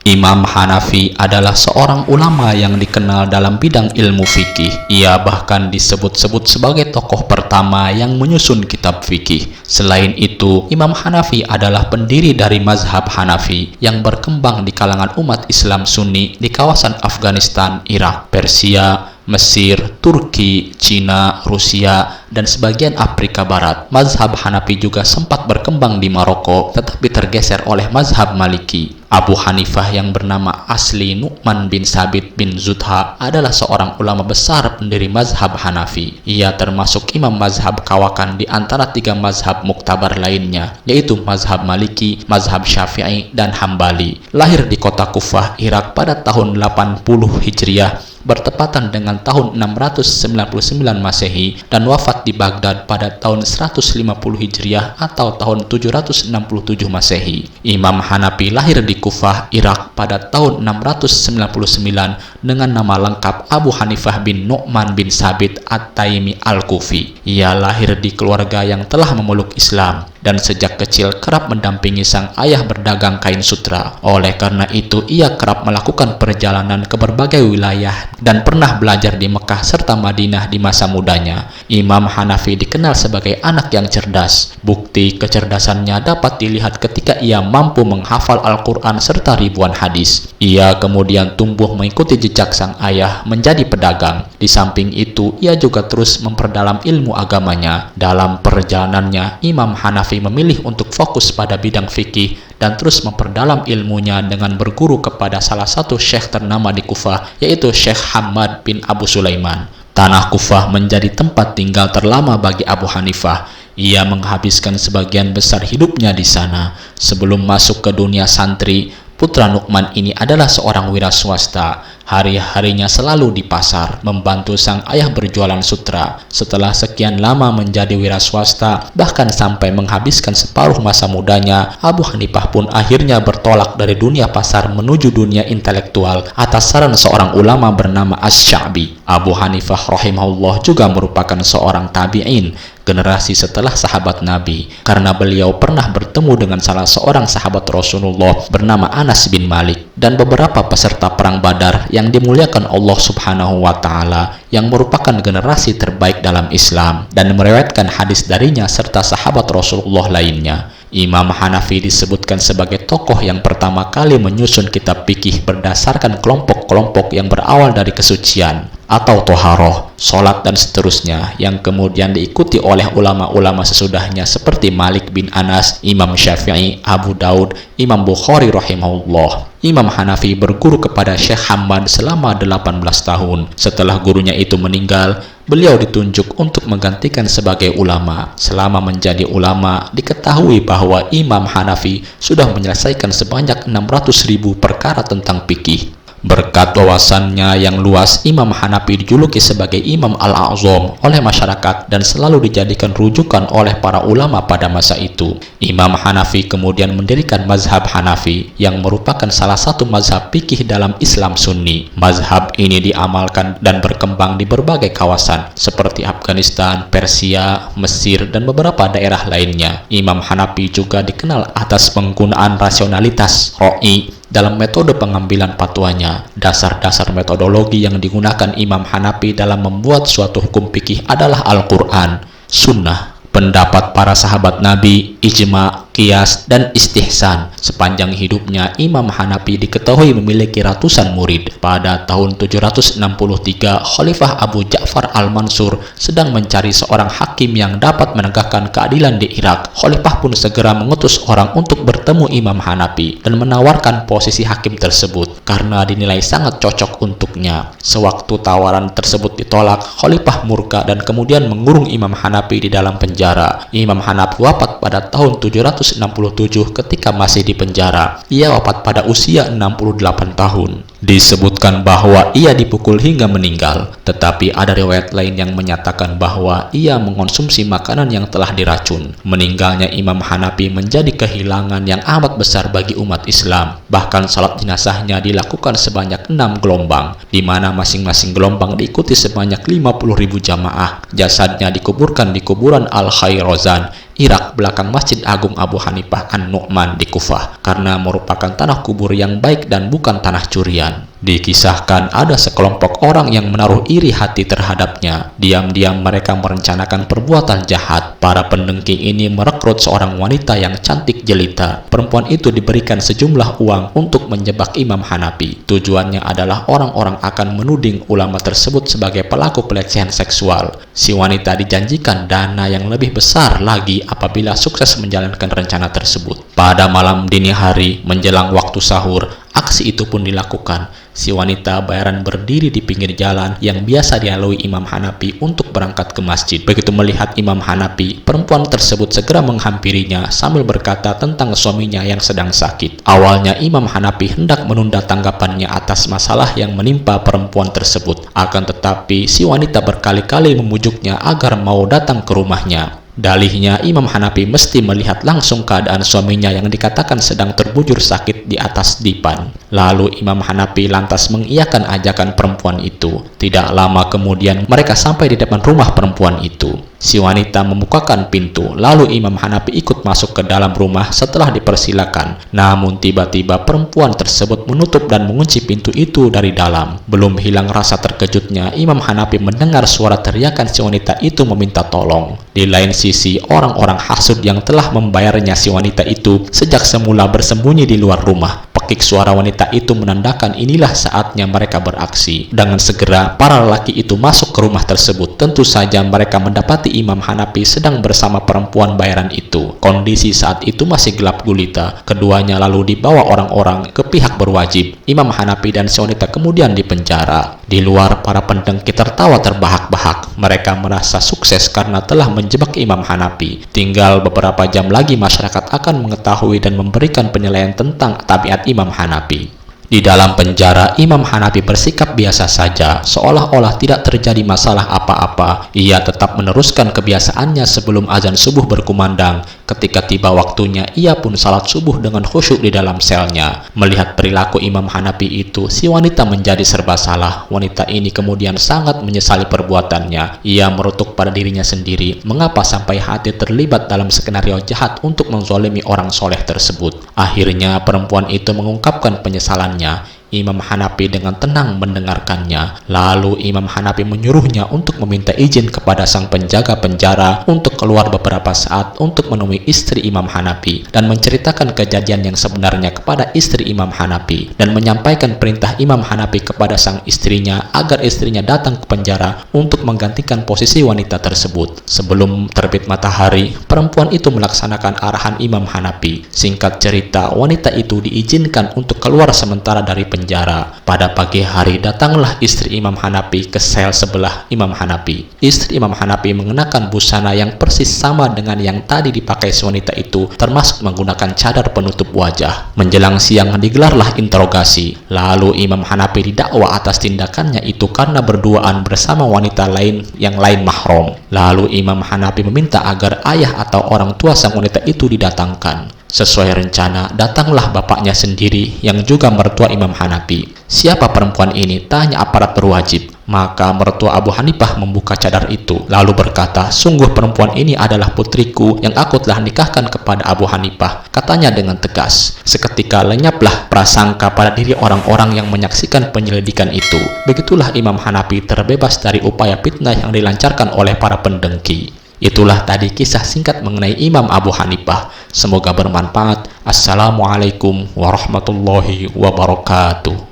Imam Hanafi adalah seorang ulama yang dikenal dalam bidang ilmu fikih. Ia bahkan disebut-sebut sebagai tokoh pertama yang menyusun kitab fikih. Selain itu, Imam Hanafi adalah pendiri dari mazhab Hanafi yang berkembang di kalangan umat Islam Sunni di kawasan Afghanistan, Irak, Persia, Mesir, Turki, Cina, Rusia, dan sebagian Afrika Barat. Mazhab Hanafi juga sempat berkembang di Maroko, tetapi tergeser oleh mazhab Maliki. Abu Hanifah yang bernama asli Nu'man bin Sabit bin Zudha adalah seorang ulama besar pendiri mazhab Hanafi. Ia termasuk imam mazhab kawakan di antara 3 mazhab muktabar lainnya, yaitu mazhab Maliki, mazhab Syafi'i, dan Hambali. Lahir di kota Kufah, Irak pada tahun 80 Hijriah, bertepatan dengan tahun 699 Masehi, dan wafat di Baghdad pada tahun 150 Hijriah atau tahun 767 Masehi. Imam Hanafi lahir di Kufah, Irak pada tahun 699 dengan nama lengkap Abu Hanifah bin Nu'man bin Sabit At-Taimi Al-Kufi. Ia lahir di keluarga yang telah memeluk Islam dan sejak kecil kerap mendampingi sang ayah berdagang kain sutra. Oleh karena itu, ia kerap melakukan perjalanan ke berbagai wilayah dan pernah belajar di Mekah serta Madinah di masa mudanya. Imam Hanafi dikenal sebagai anak yang cerdas. Bukti kecerdasannya dapat dilihat ketika ia mampu menghafal Al-Quran serta ribuan hadis. Ia kemudian tumbuh mengikuti jejak sang ayah menjadi pedagang. Di samping itu, ia juga terus memperdalam ilmu agamanya. Dalam perjalanannya, Imam Hanafi memilih untuk fokus pada bidang fikih dan terus memperdalam ilmunya dengan berguru kepada salah satu syekh ternama di Kufah, yaitu Syekh Hamad bin Abu Sulaiman. Tanah Kufah menjadi tempat tinggal terlama bagi Abu Hanifah. Ia menghabiskan sebagian besar hidupnya di sana. Sebelum masuk ke dunia santri, putra Nu'man ini adalah seorang wira swasta. Hari-harinya selalu di pasar, membantu sang ayah berjualan sutra. Setelah sekian lama menjadi wira swasta, bahkan sampai menghabiskan separuh masa mudanya, Abu Hanifah pun akhirnya bertolak dari dunia pasar menuju dunia intelektual atas saran seorang ulama bernama Asy-Sya'bi. Abu Hanifah rahimahullah juga merupakan seorang tabi'in, generasi setelah sahabat Nabi, karena beliau pernah bertemu dengan salah seorang sahabat Rasulullah bernama Anas bin Malik dan beberapa peserta perang Badar yang dimuliakan Allah Subhanahu wa Ta'ala, yang merupakan generasi terbaik dalam Islam, dan meriwayatkan hadis darinya serta sahabat Rasulullah lainnya. Imam Hanafi disebutkan sebagai tokoh yang pertama kali menyusun kitab fikih berdasarkan kelompok-kelompok yang berawal dari kesucian atau toharoh, sholat, dan seterusnya, yang kemudian diikuti oleh ulama-ulama sesudahnya seperti Malik bin Anas, Imam Syafi'i, Abu Daud, Imam Bukhari rahimahullah. Imam Hanafi berguru kepada Syekh Hamad selama 18 tahun. Setelah gurunya itu meninggal, beliau ditunjuk untuk menggantikan sebagai ulama. Selama menjadi ulama, diketahui bahwa Imam Hanafi sudah menyelesaikan sebanyak 600.000 perkara tentang fikih. Berkat wawasannya yang luas, Imam Hanafi dijuluki sebagai Imam Al-A'zam oleh masyarakat dan selalu dijadikan rujukan oleh para ulama pada masa itu. Imam Hanafi kemudian mendirikan mazhab Hanafi yang merupakan salah satu mazhab fikih dalam Islam Sunni. Mazhab ini diamalkan dan berkembang di berbagai kawasan seperti Afghanistan, Persia, Mesir, dan beberapa daerah lainnya. Imam Hanafi juga dikenal atas penggunaan rasionalitas ro'i dalam metode pengambilan fatwanya. Dasar-dasar metodologi yang digunakan Imam Hanafi dalam membuat suatu hukum fikih adalah Al-Quran, Sunnah, pendapat para sahabat Nabi, ijma, qiyas, dan istihsan. Sepanjang hidupnya, Imam Hanafi diketahui memiliki ratusan murid. Pada tahun 763, Khalifah Abu Ja'far Al-Mansur sedang mencari seorang hakim yang dapat menegakkan keadilan di Irak. Khalifah pun segera mengutus orang untuk bertemu Imam Hanafi dan menawarkan posisi hakim tersebut karena dinilai sangat cocok untuknya. Sewaktu tawaran tersebut ditolak, Khalifah murka dan kemudian mengurung Imam Hanafi di dalam penjara. Imam Hanafi wafat pada tahun 767 ketika masih di penjara. Ia wafat pada usia 68 tahun. Disebutkan bahwa ia dipukul hingga meninggal, tetapi ada riwayat lain yang menyatakan bahwa ia mengonsumsi makanan yang telah diracun. Meninggalnya Imam Hanafi menjadi kehilangan yang amat besar bagi umat Islam. Bahkan salat jenazahnya dilakukan sebanyak 6 gelombang, di mana masing-masing gelombang diikuti sebanyak 50.000 jamaah. Jasadnya dikuburkan di kuburan Al-Khairozan, Irak, belakang Masjid Agung Abu Hanifah An-Nu'man di Kufah, karena merupakan tanah kubur yang baik dan bukan tanah curian. Dikisahkan ada sekelompok orang yang menaruh iri hati terhadapnya. Diam-diam mereka merencanakan perbuatan jahat. Para pendengki ini merekrut seorang wanita yang cantik jelita. Perempuan itu diberikan sejumlah uang untuk menjebak Imam Hanafi. Tujuannya adalah orang-orang akan menuding ulama tersebut sebagai pelaku pelecehan seksual. Si wanita dijanjikan dana yang lebih besar lagi apabila sukses menjalankan rencana tersebut. Pada malam dini hari menjelang waktu sahur, aksi itu pun dilakukan. Si wanita bayaran berdiri di pinggir jalan yang biasa dilalui Imam Hanafi untuk berangkat ke masjid. Begitu melihat Imam Hanafi, perempuan tersebut segera menghampirinya sambil berkata tentang suaminya yang sedang sakit. Awalnya Imam Hanafi hendak menunda tanggapannya atas masalah yang menimpa perempuan tersebut. Akan tetapi si wanita berkali-kali memujuknya agar mau datang ke rumahnya. Dalihnya, Imam Hanafi mesti melihat langsung keadaan suaminya yang dikatakan sedang terbujur sakit di atas dipan. Lalu Imam Hanafi lantas mengiyakan ajakan perempuan itu. Tidak lama kemudian mereka sampai di depan rumah perempuan itu. Si wanita membukakan pintu, lalu Imam Hanafi ikut masuk ke dalam rumah setelah dipersilakan. Namun tiba-tiba perempuan tersebut menutup dan mengunci pintu itu dari dalam. Belum hilang rasa terkejutnya, Imam Hanafi mendengar suara teriakan si wanita itu meminta tolong. Di lain sisi, orang-orang hasud yang telah membayarnya si wanita itu sejak semula bersembunyi di luar rumah. Pekik suara wanita itu menandakan inilah saatnya mereka beraksi. Dengan segera, para lelaki itu masuk ke rumah tersebut. Tentu saja mereka mendapati Imam Hanafi sedang bersama perempuan bayaran itu. Kondisi saat itu masih gelap gulita. Keduanya lalu dibawa orang-orang ke pihak berwajib. Imam Hanafi dan si wanita kemudian dipenjara. Di luar, para pendengki tertawa terbahak-bahak. Mereka merasa sukses karena telah menjebak Imam Hanafi. Tinggal beberapa jam lagi masyarakat akan mengetahui dan memberikan penilaian tentang tabiat Imam Hanafi. Di dalam penjara, Imam Hanafi bersikap biasa saja, seolah-olah tidak terjadi masalah apa-apa. Ia tetap meneruskan kebiasaannya sebelum azan subuh berkumandang. Ketika tiba waktunya, ia pun salat subuh dengan khusyuk di dalam selnya. Melihat perilaku Imam Hanafi itu, si wanita menjadi serba salah. Wanita ini kemudian sangat menyesali perbuatannya. Ia merutuk pada dirinya sendiri, mengapa sampai hati terlibat dalam skenario jahat untuk menzolimi orang soleh tersebut. Akhirnya perempuan itu mengungkapkan penyesalannya. Imam Hanafi dengan tenang mendengarkannya. Lalu Imam Hanafi menyuruhnya untuk meminta izin kepada sang penjaga penjara untuk keluar beberapa saat untuk menemui istri Imam Hanafi dan menceritakan kejadian yang sebenarnya kepada istri Imam Hanafi dan menyampaikan perintah Imam Hanafi kepada sang istrinya agar istrinya datang ke penjara untuk menggantikan posisi wanita tersebut. Sebelum terbit matahari, perempuan itu melaksanakan arahan Imam Hanafi. Singkat cerita, wanita itu diizinkan untuk keluar sementara dari penjara. Pada pagi hari datanglah istri Imam Hanafi ke sel sebelah Imam Hanafi. Istri Imam Hanafi mengenakan busana yang persis sama dengan yang tadi dipakai wanita itu, termasuk menggunakan cadar penutup wajah. Menjelang siang digelarlah interogasi. Lalu Imam Hanafi didakwa atas tindakannya itu karena berduaan bersama wanita lain yang lain mahram. Lalu Imam Hanafi meminta agar ayah atau orang tua sang wanita itu didatangkan. Sesuai rencana, datanglah bapaknya sendiri yang juga mertua Imam Hanafi. Siapa perempuan ini? Tanya aparat berwajib. Maka mertua Abu Hanifah membuka cadar itu, lalu berkata, sungguh perempuan ini adalah putriku yang aku telah nikahkan kepada Abu Hanifah, katanya dengan tegas. Seketika lenyaplah prasangka pada diri orang-orang yang menyaksikan penyelidikan itu. Begitulah Imam Hanafi terbebas dari upaya fitnah yang dilancarkan oleh para pendengki. Itulah tadi kisah singkat mengenai Imam Abu Hanifah. Semoga bermanfaat. Assalamualaikum warahmatullahi wabarakatuh.